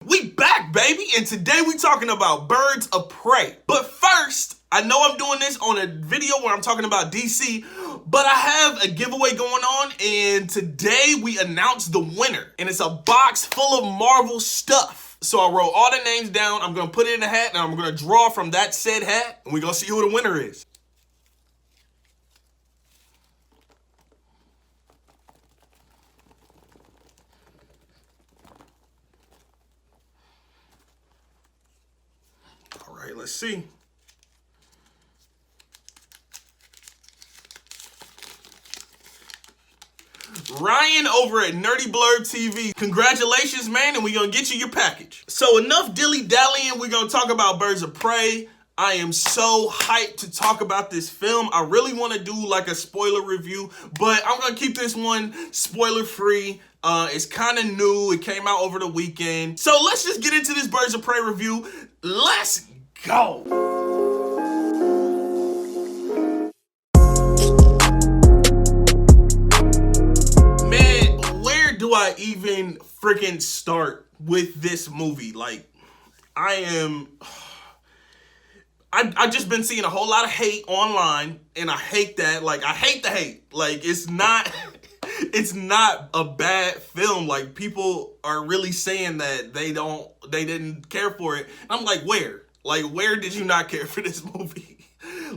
We back, baby, and today we talking about Birds of Prey. But first, I know I'm doing this on a video where I'm talking about DC, but I have a giveaway going on, and today we announced the winner. And it's a box full of Marvel stuff. So I wrote all the names down, I'm gonna put it in a hat, and I'm gonna draw from that said hat, and we're gonna see who the winner is. All right, let's see. Ryan over at Nerdy Blurb TV. Congratulations, man, and we're gonna get you your package. So enough dilly-dallying, we're gonna talk about Birds of Prey. I am so hyped to talk about this film. I really want to do like a spoiler review, but I'm gonna keep this one spoiler-free. It's kind of new. It came out over the weekend. So let's just get into this Birds of Prey review. Let's go. Do I even freaking start with this movie? Like, I've just been seeing a whole lot of hate online, and I hate that. Like, I hate the hate. Like, it's not a bad film. Like, people are really saying that they didn't care for it. And I'm like, where? Like, where did you not care for this movie?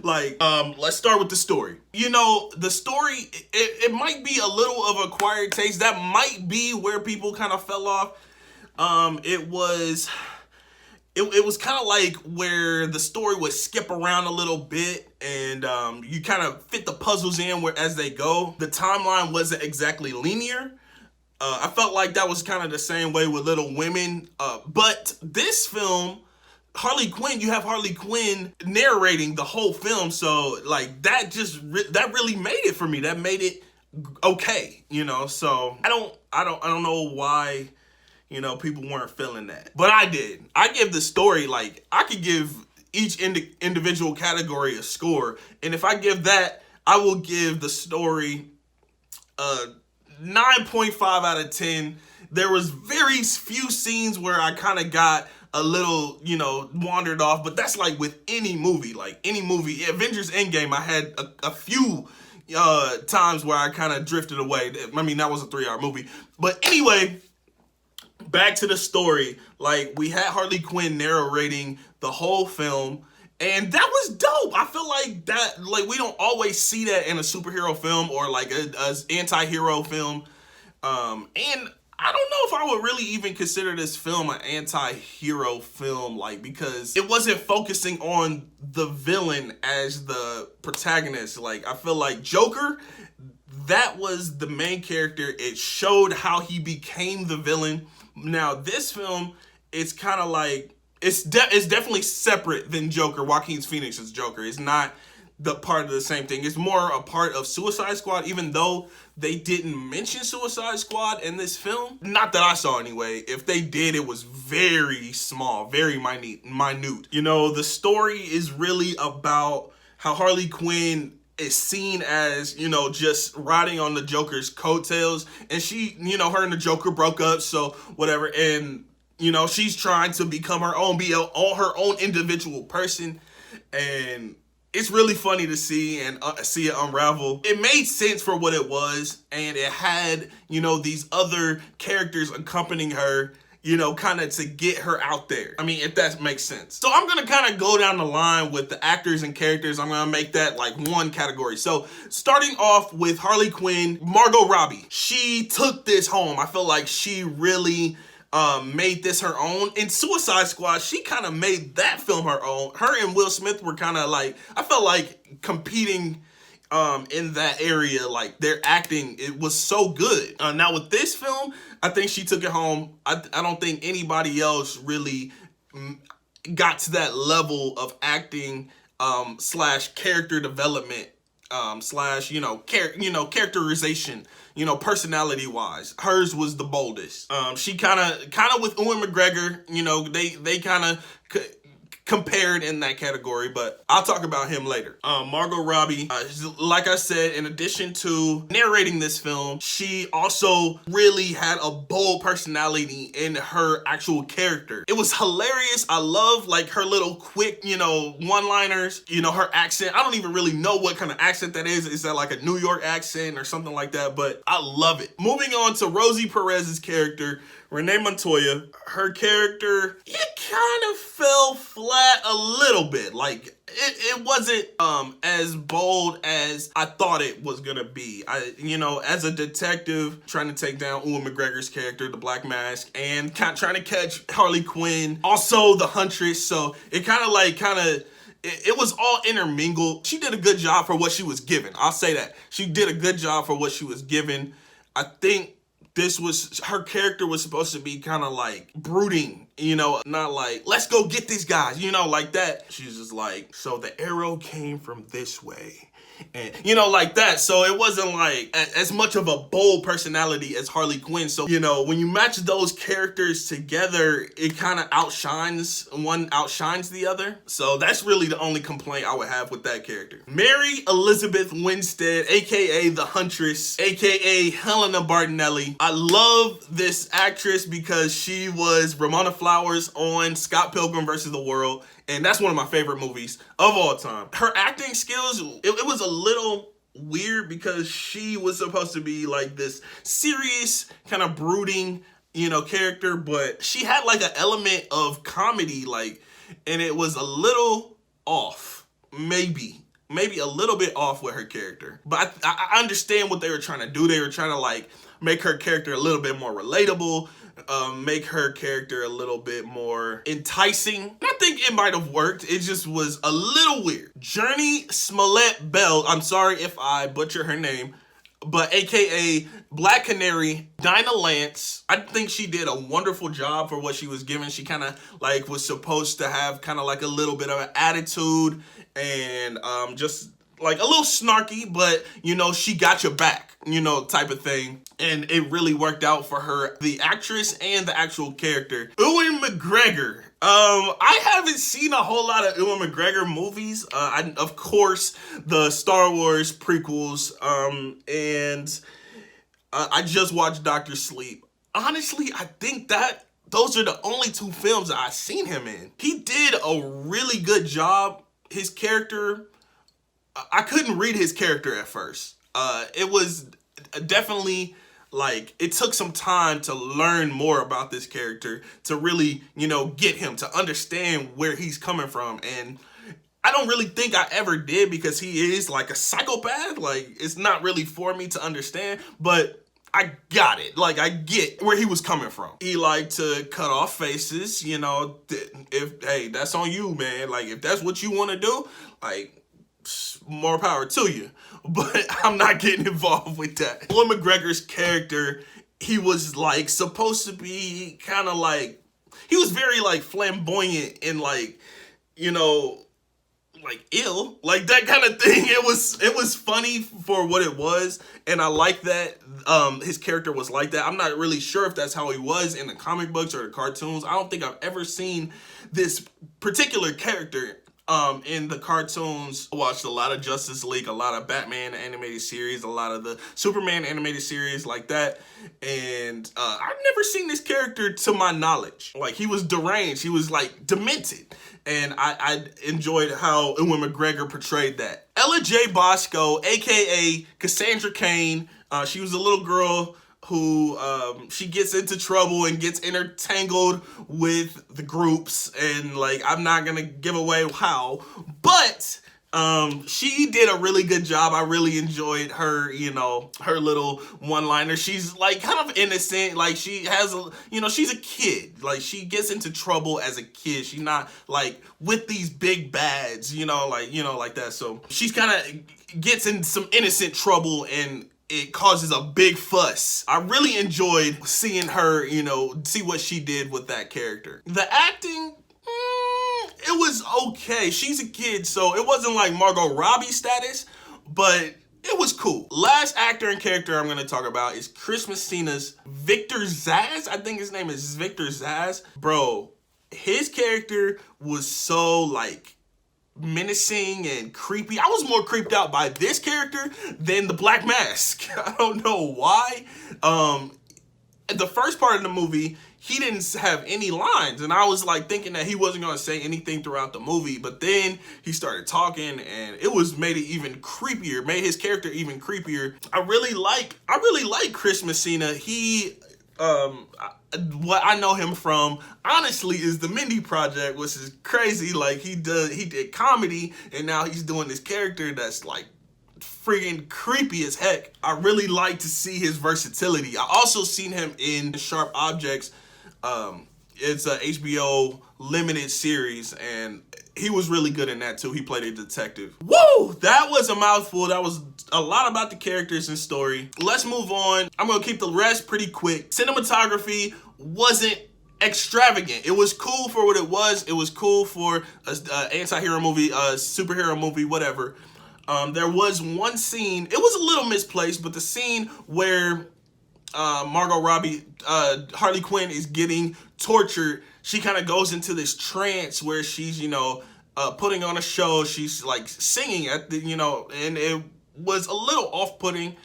Like, let's start with the story. You know, the story, it might be a little of acquired taste. That might be where people kind of fell off. It was kind of like where the story would skip around a little bit, and you kind of fit the puzzles in as they go. The timeline wasn't exactly linear. I felt like that was kind of the same way with Little Women. But this film, Harley Quinn, you have Harley Quinn narrating the whole film, so like that really made it for me. That made it okay, you know. So I don't know why, you know, people weren't feeling that, but I did. I give the story, like, I could give each individual category a score, and if I give that, I will give the story a 9.5 out of 10. There was very few scenes where I kind of got a little, you know, wandered off, but that's like with any movie. Like any movie, Avengers Endgame, I had a few times where I kind of drifted away. I mean, that was a 3-hour movie. But anyway, back to the story. Like, we had Harley Quinn narrating the whole film, and that was dope. I feel like that, like, we don't always see that in a superhero film or like a anti-hero film. And I don't know if I would really even consider this film an anti-hero film, like, because it wasn't focusing on the villain as the protagonist. Like, I feel like Joker, that was the main character. It showed how he became the villain. Now, this film, it's kind of like, it's definitely separate than Joker, Joaquin Phoenix's Joker. It's not the part of the same thing. It's more a part of Suicide Squad, even though they didn't mention Suicide Squad in this film. Not that I saw anyway. If they did, it was very small, very minute. You know, the story is really about how Harley Quinn is seen as, you know, just riding on the Joker's coattails, and she, you know, her and the Joker broke up, so whatever, and, you know, she's trying to become her own, her own individual person, and it's really funny to see and see it unravel. It made sense for what it was, and it had, you know, these other characters accompanying her, you know, kind of to get her out there. I mean, if that makes sense. So I'm gonna kind of go down the line with the actors and characters. I'm gonna make that like one category. So starting off with Harley Quinn, Margot Robbie. She took this home. I feel like she really made this her own. In Suicide Squad, she kind of made that film her own. Her and Will Smith were kind of like, I felt like competing in that area. Like, their acting, it was so good. Now with this film, I think she took it home. I don't think anybody else really got to that level of acting slash character development slash, you know, characterization, you know, personality wise. Hers was the boldest. She kind of with Ewan McGregor, you know, they kind of compared in that category, but I'll talk about him later. Margot Robbie, like I said, in addition to narrating this film, she also really had a bold personality in her actual character. It was hilarious. I love like her little quick, one-liners, her accent. I don't even really know what kind of accent that is. Is that like a New York accent or something like that? But I love it. Moving on to Rosie Perez's character, Renee Montoya. Her character, it kind of fell flat a little bit. Like it wasn't as bold as I thought it was gonna be. As a detective trying to take down Ewan McGregor's character, the Black Mask, and trying to catch Harley Quinn, also the Huntress. So it it was all intermingled. She did a good job for what she was given. I'll say that. She did a good job for what she was given. I think her character was supposed to be kind of like brooding, not like, let's go get these guys, like that. She's just like, so the arrow came from this way. And, like that. So it wasn't like as much of a bold personality as Harley Quinn. So, when you match those characters together, it kind of outshines the other. So that's really the only complaint I would have with that character. Mary Elizabeth Winstead, aka the Huntress, aka Helena Bartonelli. I love this actress because she was Ramona Flowers on Scott Pilgrim vs. the World. And that's one of my favorite movies of all time. Her acting skills, it was a little weird because she was supposed to be like this serious, kind of brooding, character. But she had like an element of comedy, and it was a little off. Maybe a little bit off with her character. But I understand what they were trying to do. They were trying to make her character a little bit more relatable. Make her character a little bit more enticing. I think it might have worked. It just was a little weird. Journey Smollett Bell, I'm sorry if I butcher her name, but aka Black Canary, Dinah Lance. I think she did a wonderful job for what she was given. She kind of was supposed to have kind of a little bit of an attitude and just a little snarky, but she got your back, type of thing. And it really worked out for her, the actress and the actual character. Ewan McGregor. I haven't seen a whole lot of Ewan McGregor movies. Of course, the Star Wars prequels, and I just watched Dr. Sleep. Honestly, I think that those are the only two films that I've seen him in. He did a really good job. His character, I couldn't read his character at first. It was definitely it took some time to learn more about this character to really, get him to understand where he's coming from. And I don't really think I ever did because he is a psychopath. It's not really for me to understand, but I got it. I get where he was coming from. He liked to cut off faces, hey, that's on you, man. If that's what you want to do, more power to you. But I'm not getting involved with that. Ewan McGregor's character, he was supposed to be kind of he was very flamboyant and ill, that kind of thing. It was funny for what it was, and I like that his character was like that. I'm not really sure if that's how he was in the comic books or the cartoons. I don't think I've ever seen this particular character in the cartoons. I watched a lot of Justice League, a lot of Batman animated series, a lot of the Superman animated series like that. And I've never seen this character to my knowledge. He was deranged. He was demented. And I enjoyed how Ewan McGregor portrayed that. Ella J. Bosco, aka Cassandra Cain. She was a little girl who she gets into trouble and gets intertangled with the groups, and I'm not gonna give away how, but she did a really good job. I really enjoyed her, her little one-liner. She's kind of innocent. She has she's a kid. She gets into trouble as a kid. She's not with these big bads, like that. So she's kind of gets in some innocent trouble and it causes a big fuss. I really enjoyed seeing her, see what she did with that character. The acting, it was okay. She's a kid, so it wasn't Margot Robbie status, but it was cool. Last actor and character I'm gonna talk about is Chris Messina's Victor Zsasz. I think his name is Victor Zsasz. Bro, his character was so like menacing and creepy. I was more creeped out by this character than the Black Mask. I don't know why. The first part of the movie, he didn't have any lines, and I was like thinking that he wasn't going to say anything throughout the movie, but then he started talking, and made it even creepier, made his character even creepier. I really like Chris Messina. He what I know him from, honestly, is the Mindy Project, which is crazy. Like, he did comedy, and now he's doing this character that's like freaking creepy as heck. I really like to see his versatility. I also seen him in Sharp Objects. It's a HBO limited series, and he was really good in that too. He played a detective. Woo! That was a mouthful. That was a lot about the characters and story. Let's move on. I'm gonna keep the rest pretty quick. Cinematography wasn't extravagant. It was cool for what it was. It was cool for an anti-hero movie, a superhero movie, whatever. There was one scene, it was a little misplaced, but the scene where Margot Robbie, Harley Quinn, is getting tortured, she kind of goes into this trance where she's, putting on a show. She's like singing at the, and it was a little off-putting,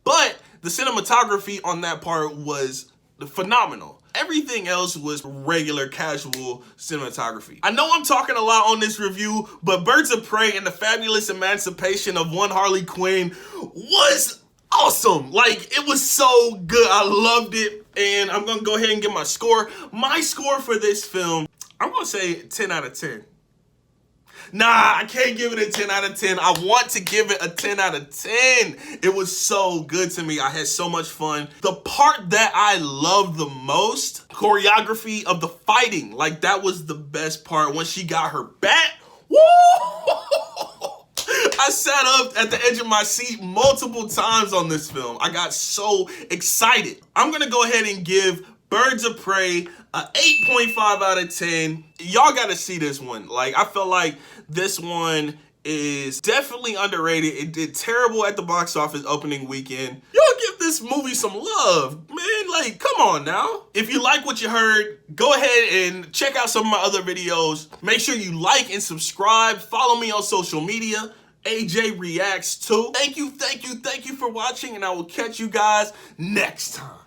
but the cinematography on that part was phenomenal. Everything else was regular, casual cinematography. I know I'm talking a lot on this review, but Birds of Prey and the Fabulous Emancipation of One Harley Quinn was awesome. Like, it was so good. I loved it. And I'm going to go ahead and give my score. My score for this film, I'm going to say 10 out of 10. Nah, I can't give it a 10 out of 10. I want to give it a 10 out of 10. It was so good to me. I had so much fun. The part that I loved the most, choreography of the fighting. Like, that was the best part. When she got her bat, woo! I sat up at the edge of my seat multiple times on this film. I got so excited. I'm going to go ahead and give Birds of Prey a 8.5 out of 10. Y'all got to see this one. Like, I felt like this one is definitely underrated. It did terrible at the box office opening weekend. Y'all give this movie some love, man. Like, come on now. If you like what you heard, go ahead and check out some of my other videos. Make sure you like and subscribe. Follow me on social media. AJ Reacts too. Thank you for watching, and I will catch you guys next time.